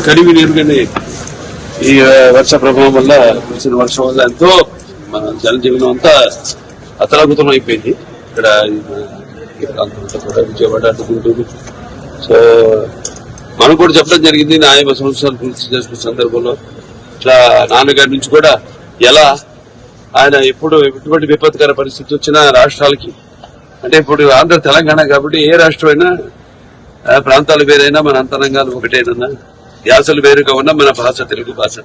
కడివి నీరుగానే ఈ వర్ష ప్రభావం వల్ల వచ్చిన వర్షం వల్ల ఎంతో మన జనజీవనం అంతా అతలాకుతలం అయిపోయింది. ఇక్కడ ఈ ప్రాంతంలో కూడా విజయవాడ గుంటూరు. సో మనం కూడా చెప్పడం జరిగింది నా 50 సంవత్సరాలు పూర్తి చేసుకున్న సందర్భంలో ఇట్లా నాన్నగారి నుంచి కూడా ఎలా ఆయన ఎప్పుడు ఎటువంటి విపత్కర పరిస్థితి వచ్చినా రాష్ట్రాలకి, అంటే ఇప్పుడు ఆంధ్ర తెలంగాణ కాబట్టి ఏ రాష్ట్రం అయినా ప్రాంతాలు వేరైనా మన అంతరంగాలు ఒకటేనన్నా, యాసలు వేరుగా ఉన్నా మన భాష తెలుగు భాష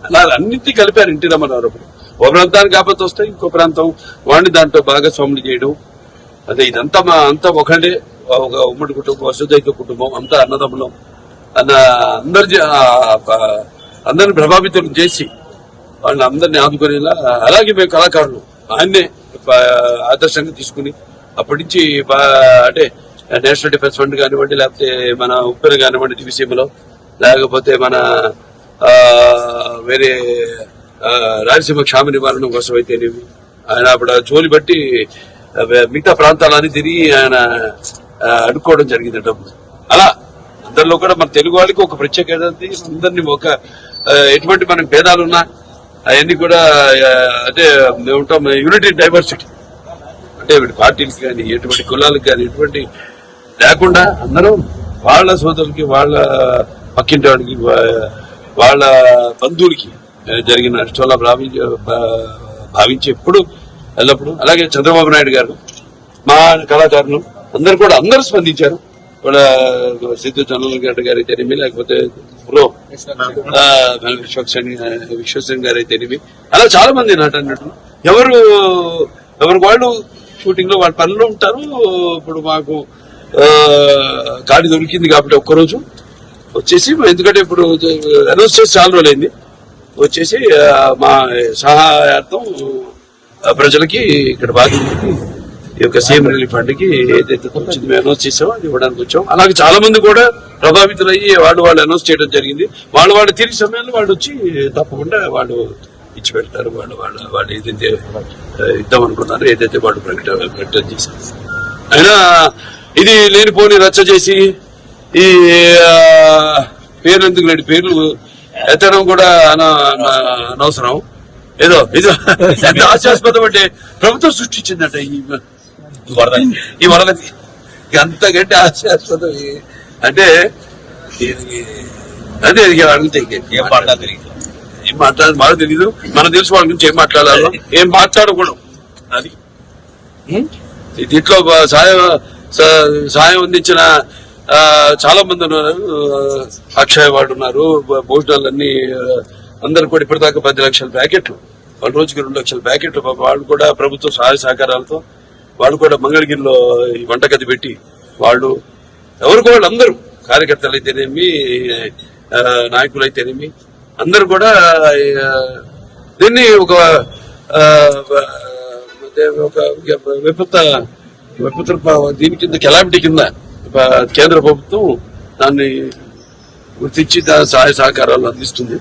అలా అన్నింటినీ కలిపారు ఎన్టీ రామారావు. ఒక ప్రాంతానికి ఆపత్తి వస్తే ఇంకో ప్రాంతం వాడిని దాంట్లో భాగస్వాములు చేయడం, అదే ఇదంతా అంతా ఒకటే, ఒక ఉమ్మడి కుటుంబం, వసుదైక కుటుంబం, అంతా అన్నదమ్ములం అన్న అందరిని ప్రభావితం చేసి వాళ్ళని అందరినీ ఆదుకునేలా, అలాగే మేము కళాకారులు ఆయన్నే ఆదర్శంగా తీసుకుని అప్పటి నుంచి అంటే నేషనల్ డిఫెన్స్ ఫండ్ కానివ్వండి, లేకపోతే మన ఉప్పెన కానివ్వండి దివిసీమలో, లేకపోతే మన వేరే రాయలసీమ క్షామ నివారణ కోసం అయితేనేమి ఆయన అప్పుడు జోలి బట్టి మిగతా ప్రాంతాలన్నీ తిరిగి ఆయన అడుక్కోవడం జరిగింది డబ్బు. అలా అందరిలో కూడా మన తెలుగు వాళ్ళకి ఒక ప్రత్యేకత, అందరినీ ఒక ఎటువంటి మనకి భేదాలున్నా అవన్నీ కూడా అంటే మేము ఉంటాం యూనిటీ డైవర్సిటీ, అంటే పార్టీలకి కానీ ఎటువంటి కులాలకు కానీ ఎటువంటి లేకుండా అందరూ వాళ్ళ సోదరులకి, వాళ్ళ పక్కింటి వాడికి, వాళ్ళ బంధువులకి జరిగిన నష్టంలా భావించి ఎప్పుడు ఎల్లప్పుడు. అలాగే చంద్రబాబు నాయుడు గారు, మా కళాకారులు అందరూ స్పందించారు. వాళ్ళ సిద్ధు చంద్రబాబు గారు అయితేనేమి, లేకపోతే విశ్వసేన్ గారు అయితేనేమి, అలా చాలా మంది నటులు ఎవరు వాళ్ళు షూటింగ్ లో వాళ్ళ పనులు ఉంటారు. ఇప్పుడు మాకు గాడి దొరికింది కాబట్టి ఒక్కరోజు వచ్చేసి, ఎందుకంటే ఇప్పుడు అనౌన్స్ చేసి చాలా రోజులైంది, వచ్చేసి మా సహాయార్థం ప్రజలకి ఇక్కడ బాధితులకి ఈ యొక్క సీఎం రిలీఫ్ ఫండ్ కి ఏదైతే వచ్చింది మేము అనౌన్స్ చేసామో అది ఇవ్వడానికి వచ్చాం. అలాగే చాలా మంది కూడా ప్రభావితులయ్యి వాళ్ళు అనౌన్స్ చేయడం జరిగింది. వాళ్ళు తిరిగి సమయంలో వాళ్ళు వచ్చి తప్పకుండా వాళ్ళు ఇచ్చి పెడతారు. వాళ్ళు ఏదైతే ఇద్దాం అనుకున్నారో, ఏదైతే వాళ్ళు ప్రకటన చేశారు. అయినా ఇది లేనిపోని రచ్చ చేసి ఈ పేర్లు ఎందుకు లేని పేర్లు ఎత్తడం కూడా అనవసరం. ఏదో ఎంత హాస్యాస్పదం అంటే ప్రభుత్వం సృష్టించిందట ఈ వరదకి, అంతకంటే హాస్యాస్పదం అంటే అదే అడిగితే ఏం మాట్లాడాలి మాకు తెలీదు. మనకు తెలుసు వాళ్ళ గురించి ఏం మాట్లాడాలో, ఏం మాట్లాడకూడదు. అది దీంట్లో సాయం అందించిన చాలా మంది ఉన్నారు. అక్షయ్ వాడు ఉన్నారు, భోజనాలన్నీ అందరు కూడా ఇప్పటిదాకా 10 లక్షల ప్యాకెట్లు, వాళ్ళ రోజుకి 2 లక్షల ప్యాకెట్లు వాళ్ళు కూడా ప్రభుత్వ సహాయ సహకారాలతో వాళ్ళు కూడా మంగళగిరిలో ఈ వంటగది పెట్టి వాళ్ళు అందరూ కార్యకర్తలు అయితేనేమి, నాయకులు అయితేనేమి, అందరూ కూడా దీన్ని ఒక విపత్తు దీని కింద కెలామిటీ కింద కేంద్ర ప్రభుత్వం దాన్ని గుర్తించి సహాయ సహకారాలు అందిస్తుంది.